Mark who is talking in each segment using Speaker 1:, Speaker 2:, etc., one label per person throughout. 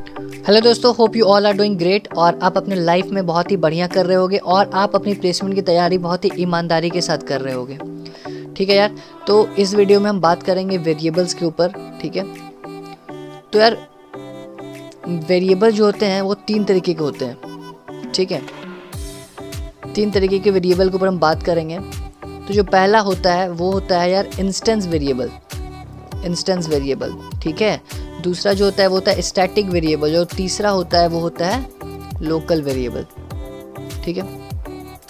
Speaker 1: Hello दोस्तों, hope you all are doing great और आप अपने लाइफ में बहुत ही बढ़िया कर रहे होगे और आप अपनी प्लेसमेंट की तैयारी बहुत ही ईमानदारी के साथ कर रहे होगे। ठीक है यार, तो इस वीडियो में हम बात करेंगे वेरिएबल्स के ऊपर। ठीक है, तो यार वेरिएबल जो होते हैं वो 3 तरीके के होते हैं। ठीक है, 3 तरीके के वेरिएबल के ऊपर हम बात करेंगे। तो जो पहला होता है वो होता है यार इंस्टेंस वेरिएबल। ठीक है, दूसरा जो होता है वो होता है स्टैटिक वेरिएबल, और तीसरा होता है वो होता है लोकल वेरिएबल। ठीक है,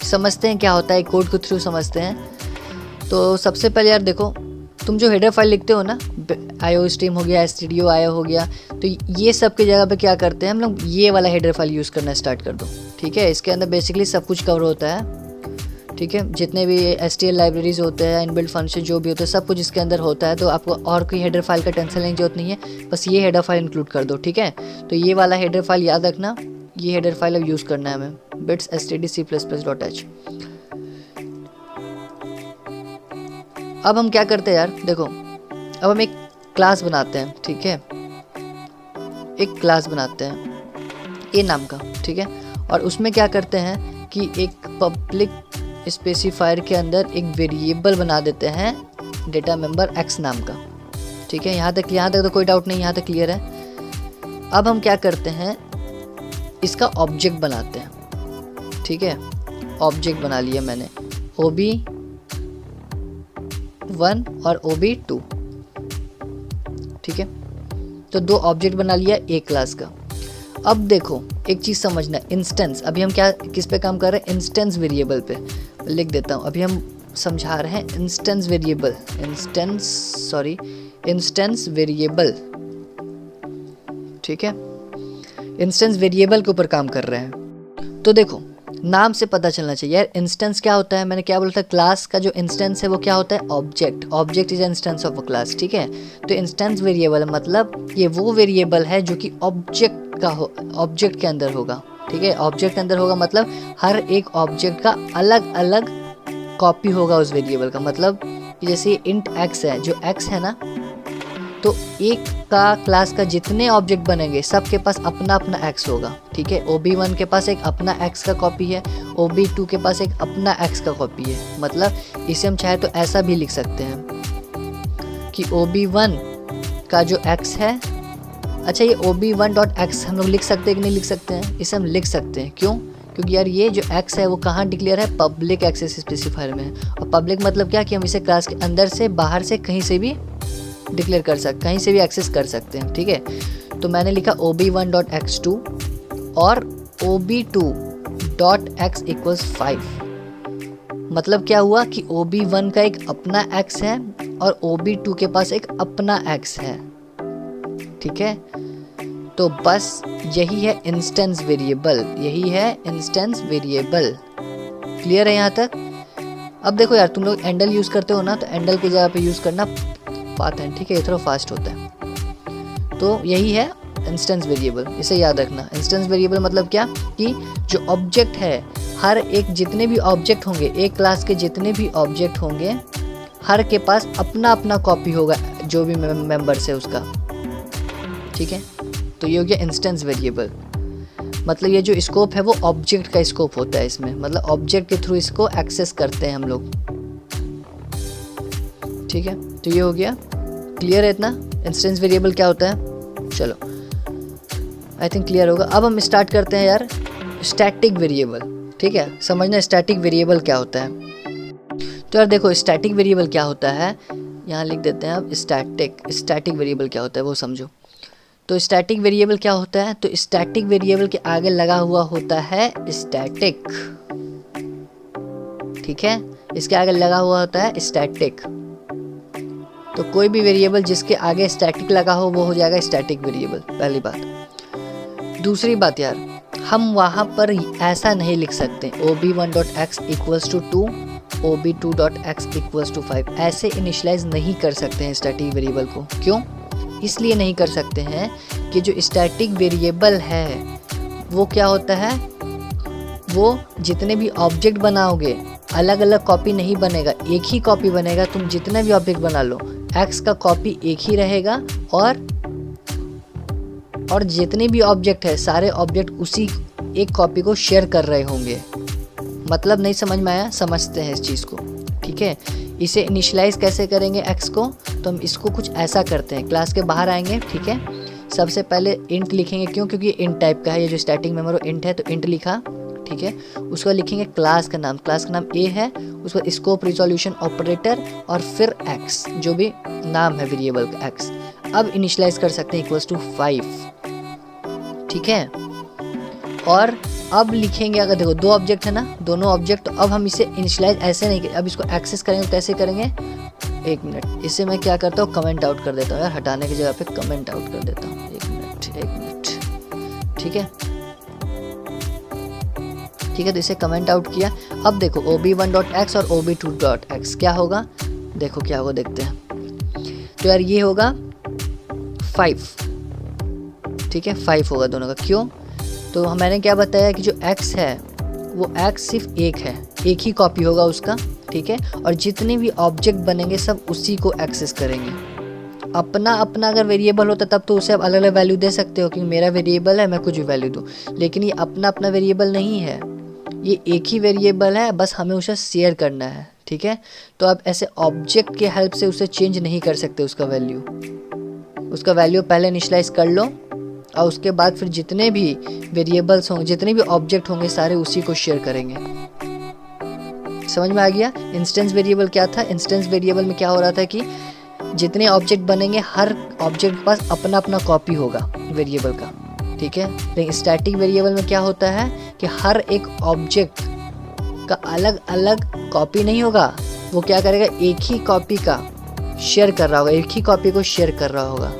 Speaker 1: समझते हैं क्या होता है, कोड के थ्रू समझते हैं। तो सबसे पहले यार देखो, तुम जो हेडर फाइल लिखते हो ना, IO स्ट्रीम हो गया, stdio IO हो गया, तो ये सब की जगह पे क्या करते हैं हम लोग, ये वाला हेडर फाइल यूज़ करना स्टार्ट कर दो। ठीक है, इसके अंदर बेसिकली सब कुछ कवर होता है। ठीक है, जितने भी STL लाइब्रेरीज होते हैं, इनबिल्ट फंक्शन जो भी होते हैं, सब कुछ इसके अंदर होता है। तो आपको और कोई हेडर फाइल का टेंशन लेने की जरूरत नहीं है, बस ये हेडर फाइल इंक्लूड कर दो। ठीक है, तो ये वाला हेडर फाइल याद रखना, ये हेडर फाइल अब यूज़ करना है हमें, bits stdc++.h। अब हम क्या करते हैं यार देखो, अब हम एक क्लास बनाते हैं। ठीक है, एक क्लास बनाते हैं ए नाम का। ठीक है, और उसमें क्या करते हैं कि एक पब्लिक स्पेसिफायर के अंदर एक वेरिएबल बना देते हैं डेटा मेंबर x नाम का। ठीक है, यहाँ तक तो कोई डाउट नहीं, यहाँ तक क्लियर है। अब हम क्या करते हैं, इसका ऑब्जेक्ट बनाते हैं। ठीक है, ऑब्जेक्ट बना लिया मैंने, OB1 और OB2। ठीक है, तो 2 ऑब्जेक्ट बना लिया ए क्लास का। अब देखो एक चीज़ समझना, इंस्टेंस, अभी हम क्या किस पे काम कर रहे हैं, इंस्टेंस वेरिएबल पे। लिख देता हूँ, अभी हम समझा रहे हैं इंस्टेंस वेरिएबल, इंस्टेंस वेरिएबल। ठीक है, इंस्टेंस वेरिएबल के ऊपर काम कर रहे हैं। तो देखो नाम से पता चलना चाहिए यार, इंस्टेंस क्या होता है। मैंने क्या बोला था, क्लास का जो इंस्टेंस है वो क्या होता है, object is instance of a class. ठीक है, तो इंस्टेंस वेरिएबल मतलब ये वो वेरिएबल है जो कि ऑब्जेक्ट के अंदर होगा। ठीक है, ऑब्जेक्ट के अंदर होगा मतलब हर एक ऑब्जेक्ट का अलग अलग कॉपी होगा उस वेरिएबल का। मतलब जैसे इंट x है, जो x है ना, तो एक का क्लास का जितने ऑब्जेक्ट बनेंगे सबके पास अपना अपना x होगा। ठीक है, OB1 के पास एक अपना x का कॉपी है, OB2 के पास एक अपना x का कॉपी है। मतलब इसे हम चाहे तो ऐसा भी लिख सकते हैं कि OB1 का जो x है, अच्छा ये OB1.x हम लोग लिख सकते हैं कि नहीं लिख सकते हैं, इसे हम लिख सकते हैं। क्यों? क्योंकि यार ये जो x है वो कहाँ डिक्लेयर है, पब्लिक एक्सेस स्पेसिफायर में। और पब्लिक मतलब क्या कि हम इसे क्लास के अंदर से बाहर से कहीं से भी डिक्लेयर कर सकते, कहीं से भी एक्सेस कर सकते हैं। ठीक है, तो मैंने लिखा OB1.x2 और OB2.x = 5। मतलब क्या हुआ कि OB1 का एक अपना x है और OB2 के पास एक अपना x है। ठीक है, तो बस यही है इंस्टेंस वेरिएबल, क्लियर है यहाँ तक। अब देखो यार, तुम लोग एंडल यूज़ करते हो ना, तो एंडल की जगह पे यूज़ करना पाथन। ठीक है, ये थोड़ा फास्ट होता है। तो यही है इंस्टेंस वेरिएबल, इसे याद रखना। इंस्टेंस वेरिएबल मतलब क्या कि जो ऑब्जेक्ट है, हर एक जितने भी ऑब्जेक्ट होंगे, एक क्लास के जितने भी ऑब्जेक्ट होंगे, हर के पास अपना अपना कॉपी होगा जो भी मेंबर्स है उसका। ठीक है, तो ये हो गया इंस्टेंस वेरिएबल। मतलब ये जो स्कोप है वो ऑब्जेक्ट का स्कोप होता है इसमें, मतलब ऑब्जेक्ट के थ्रू इसको एक्सेस करते हैं हम लोग। ठीक है, तो ये हो गया, क्लियर है इतना इंस्टेंस वेरिएबल क्या होता है। चलो आई थिंक क्लियर होगा। अब हम स्टार्ट करते हैं यार स्टैटिक वेरिएबल। ठीक है, समझना स्टैटिक वेरिएबल क्या होता है। तो यार देखो स्टैटिक वेरिएबल क्या होता है, यहाँ लिख देते हैं अब स्टैटिक वेरिएबल क्या होता है वो समझो। तो स्टैटिक वेरिएबल क्या होता है, तो स्टैटिक वेरिएबल के आगे लगा हुआ होता है स्टैटिक। ठीक है, इसके आगे लगा हुआ होता है स्टैटिक। तो कोई भी वेरिएबल जिसके आगे स्टैटिक लगा हो वो हो जाएगा स्टैटिक वेरिएबल, पहली बात। दूसरी बात यार, हम वहाँ पर ऐसा नहीं लिख सकते OB1.x = 2, OB2.x = 5, ऐसे इनिशियलाइज नहीं कर सकते हैं स्टैटिक वेरिएबल को। क्यों? इसलिए नहीं कर सकते हैं कि जो स्टैटिक वेरिएबल है वो क्या होता है, वो जितने भी ऑब्जेक्ट बनाओगे अलग अलग कॉपी नहीं बनेगा, एक ही कॉपी बनेगा। तुम जितने भी ऑब्जेक्ट बना लो, x का कॉपी एक ही रहेगा और और जितने भी ऑब्जेक्ट है सारे ऑब्जेक्ट उसी एक कॉपी को शेयर कर रहे होंगे। मतलब नहीं समझ में आया? समझते हैं इस चीज़ को, ठीक है। इसे इनिशियलाइज कैसे करेंगे x को, तो हम इसको कुछ ऐसा करते हैं, क्लास के बाहर आएंगे, ठीक है। सबसे पहले इंट लिखेंगे, क्यों? क्योंकि इंट टाइप का है, ये जो स्टैटिक मेमोरी इंट है, तो इंट लिखा, ठीक है। उसको लिखेंगे क्लास का नाम a है, उस पर स्कोप रिजोल्यूशन ऑपरेटर और फिर x, जो भी नाम है वेरिएबल का x। अब इनिशियलाइज कर सकते हैं इक्वल्स टू 5, ठीक है। और अब लिखेंगे, अगर देखो दो ऑब्जेक्ट है ना, दोनों ऑब्जेक्ट, तो अब हम इसे इनिशियलाइज ऐसे नहीं, अब इसको एक्सेस करेंगे तो कैसे करेंगे? एक मिनट, इसे मैं क्या करता हूँ, कमेंट आउट कर देता हूँ यार, हटाने की जगह पे कमेंट आउट कर देता हूँ। एक मिनट, ठीक है, ठीक है। तो इसे कमेंट आउट किया। अब देखो ob1.x और ob2.x क्या होगा, देखो क्या होगा, देखते हैं। तो यार ये होगा 5, ठीक है, 5 होगा दोनों का। क्यों? तो मैंने क्या बताया कि जो x है वो x सिर्फ एक है, एक ही कॉपी होगा उसका, ठीक है। और जितने भी ऑब्जेक्ट बनेंगे सब उसी को एक्सेस करेंगे। अपना अपना अगर वेरिएबल होता तब तो उसे आप अलग अलग वैल्यू दे सकते हो, क्योंकि मेरा वेरिएबल है, मैं कुछ भी वैल्यू दूँ। लेकिन ये अपना अपना वेरिएबल नहीं है, ये एक ही वेरिएबल है, बस हमें उसे शेयर करना है, ठीक है। तो आप ऐसे ऑब्जेक्ट के हेल्प से उसे चेंज नहीं कर सकते, उसका वैल्यू पहले इनिशियलाइज कर लो, और उसके बाद फिर जितने भी वेरिएबल्स होंगे, जितने भी ऑब्जेक्ट होंगे, सारे उसी को शेयर करेंगे। समझ में आ गया? इंस्टेंस वेरिएबल क्या था? इंस्टेंस वेरिएबल में क्या हो रहा था कि जितने ऑब्जेक्ट बनेंगे हर ऑब्जेक्ट के पास अपना अपना कॉपी होगा वेरिएबल का, ठीक है। लेकिन स्टैटिक वेरिएबल में क्या होता है कि हर एक ऑब्जेक्ट का अलग अलग कॉपी नहीं होगा, वो क्या करेगा, एक ही कॉपी का शेयर कर रहा होगा, एक ही कॉपी को शेयर कर रहा होगा,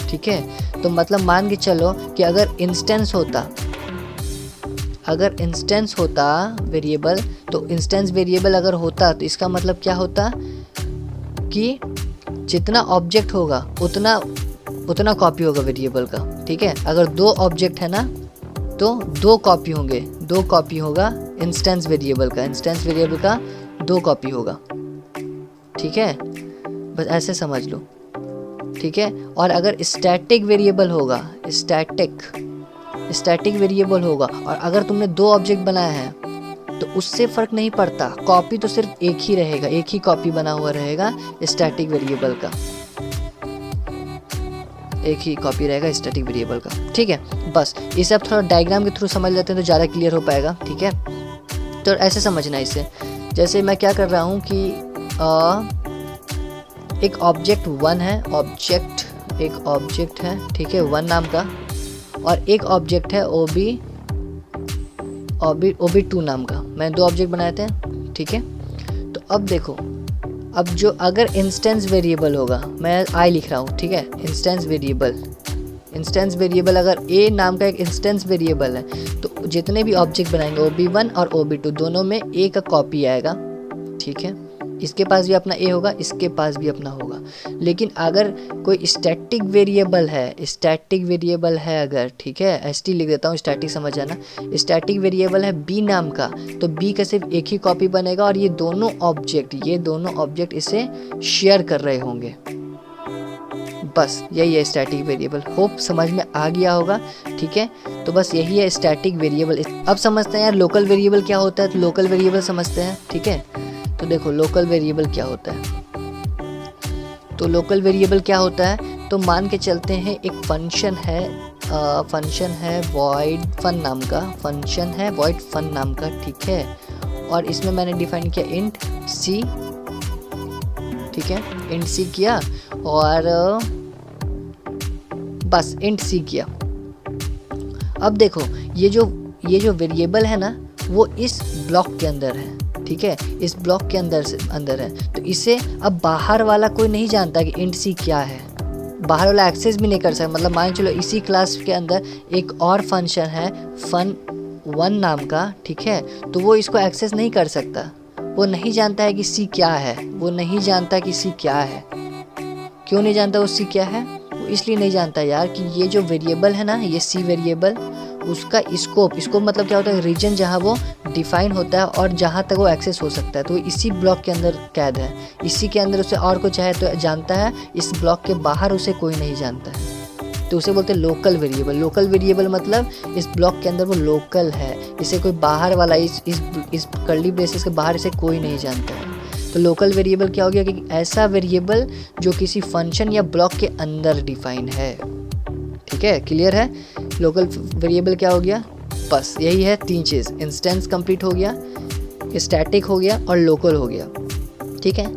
Speaker 1: ठीक है। तो मतलब मान के चलो कि अगर इंस्टेंस होता वेरिएबल, तो इंस्टेंस वेरिएबल अगर होता तो इसका मतलब क्या होता कि जितना ऑब्जेक्ट होगा उतना कॉपी होगा वेरिएबल का, ठीक है। अगर दो ऑब्जेक्ट है ना, तो दो कॉपी होगा इंस्टेंस वेरिएबल का 2 कॉपी होगा, ठीक है। बस ऐसे समझ लो, ठीक है। और अगर स्टैटिक वेरिएबल होगा और अगर तुमने 2 ऑब्जेक्ट बनाया है तो उससे फर्क नहीं पड़ता, कॉपी तो सिर्फ एक ही रहेगा, एक ही कॉपी बना हुआ रहेगा स्टैटिक वेरिएबल का, एक ही कॉपी रहेगा स्टैटिक वेरिएबल का, ठीक है। बस इसे आप थोड़ा डायग्राम के थ्रू समझ लेते हैं तो ज़्यादा क्लियर हो पाएगा, ठीक है। तो ऐसे समझना इसे, जैसे मैं क्या कर रहा हूँ कि एक ऑब्जेक्ट 1 है, एक ऑब्जेक्ट है, ठीक है, 1 नाम का, और एक ऑब्जेक्ट है ob2 नाम का। मैंने 2 ऑब्जेक्ट बनाए थे, ठीक है। तो अब देखो, अब जो अगर इंस्टेंस वेरिएबल होगा, मैं आई लिख रहा हूँ, ठीक है, इंस्टेंस वेरिएबल अगर a नाम का एक इंस्टेंस वेरिएबल है, तो जितने भी ऑब्जेक्ट बनाएंगे ob1 और ob2 दोनों में a का कॉपी आएगा, ठीक है। इसके पास भी अपना a होगा, इसके पास भी अपना होगा। लेकिन अगर कोई स्टैटिक वेरिएबल है अगर, ठीक है, st लिख देता हूँ, स्टैटिक समझ जाना, स्टैटिक वेरिएबल है b नाम का, तो b का सिर्फ एक ही कॉपी बनेगा और ये दोनों ऑब्जेक्ट इसे शेयर कर रहे होंगे। बस यही है स्टैटिक वेरिएबल। होप समझ में आ गया होगा, ठीक है। तो बस यही है स्टैटिक वेरिएबल। अब समझते हैं यार लोकल वेरिएबल क्या होता है, तो लोकल वेरिएबल समझते हैं, ठीक है। तो देखो लोकल वेरिएबल क्या होता है, तो मान के चलते हैं एक फंक्शन है void fun नाम का, ठीक है। और इसमें मैंने डिफाइन किया int c, ठीक है, int c किया और बस int c किया। अब देखो ये जो वेरिएबल है ना, वो इस ब्लॉक के अंदर है, ठीक है, इस ब्लॉक के अंदर है। तो इसे अब बाहर वाला कोई नहीं जानता कि int c क्या है, बाहर वाला एक्सेस भी नहीं कर सकता। मतलब मान चलो इसी क्लास के अंदर एक और फंक्शन है fun1 नाम का, ठीक है, तो वो इसको एक्सेस नहीं कर सकता, वो नहीं जानता है कि c क्या है, क्यों नहीं जानता वो c क्या है? वो इसलिए नहीं जानता यार कि ये जो वेरिएबल है ना, ये c वेरिएबल, उसका स्कोप मतलब क्या होता है, रीजन जहाँ वो डिफाइन होता है और जहाँ तक वो एक्सेस हो सकता है, तो इसी ब्लॉक के अंदर कैद है, इसी के अंदर उसे और कुछ चाहे तो जानता है, इस ब्लॉक के बाहर उसे कोई नहीं जानता है। तो उसे बोलते हैं लोकल वेरिएबल। लोकल वेरिएबल मतलब इस ब्लॉक के अंदर वो लोकल है, इसे कोई बाहर वाला इस कर्ली ब्रेसेस के बाहर इसे कोई नहीं जानता है। तो लोकल वेरिएबल क्या हो गया कि ऐसा वेरिएबल जो किसी फंक्शन या ब्लॉक के अंदर डिफाइन है। ठीक है, क्लियर है? लोकल वेरिएबल क्या हो गया? बस यही है 3 चीज़, इंस्टेंस कंप्लीट हो गया, स्टैटिक हो गया और लोकल हो गया। ठीक है,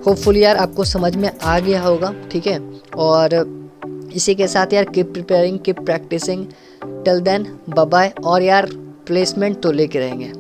Speaker 1: होपफुली यार आपको समझ में आ गया होगा। ठीक है, और इसी के साथ यार keep preparing, keep practising. Till then bye bye. और यार प्लेसमेंट तो लेके रहेंगे।